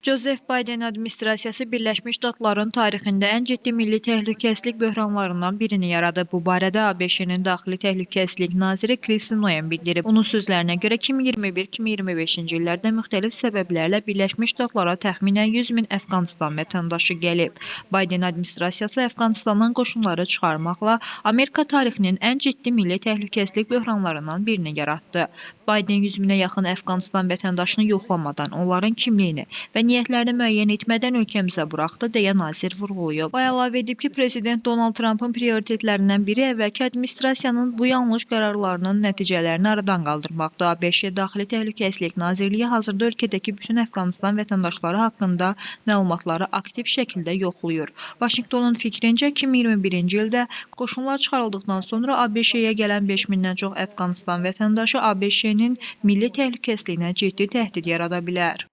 Jozef Bayden administrasiyası Birləşmiş Ştatların tarixində ən ciddi milli təhlükəsizlik böhranlarından birini yaradıb. Bu barədə ABŞ-nin daxili təhlükəsizlik naziri Kristi Noem bildirib. Onun sözlərinə görə 2021-2025-ci illərdə müxtəlif səbəblərlə Birləşmiş Ştatlara təxminən 100 min Əfqanistan vətəndaşı gəlib. Bayden administrasiyası Əfqanistandan qoşunları çıxarmaqla Amerika tarixinin ən ciddi milli təhlükəsizlik böhranlarından birini yaratdı. Bayden 100 minə yaxın Əfqanistan vətəndaşını yoxlamadan, onların kimliyini və niyyətlərini müəyyən etmədən ölkəmizə buraxdı, deyə nazir vurğulayıb. O əlavə edib ki, Prezident Donald Trumpın prioritetlərindən biri əvvəlki administrasiyanın bu yanlış qərarlarının nəticələrini aradan qaldırmaqdır. ABŞ Daxili Təhlükəsizlik Nazirliyi hazırda ölkədəki bütün Əfqanistan vətəndaşları haqqında məlumatları aktiv şəkildə yoxlayır. Vaşinqtonun fikrincə, 2021-ci ildə qoşunlar çıxarıldıqdan sonra ABŞ-yə gələn 5 mindən çox Əfqanistan vətəndaşı ABŞ-nin milli təhlükəsizliyinə ciddi təhdid yarada bilər.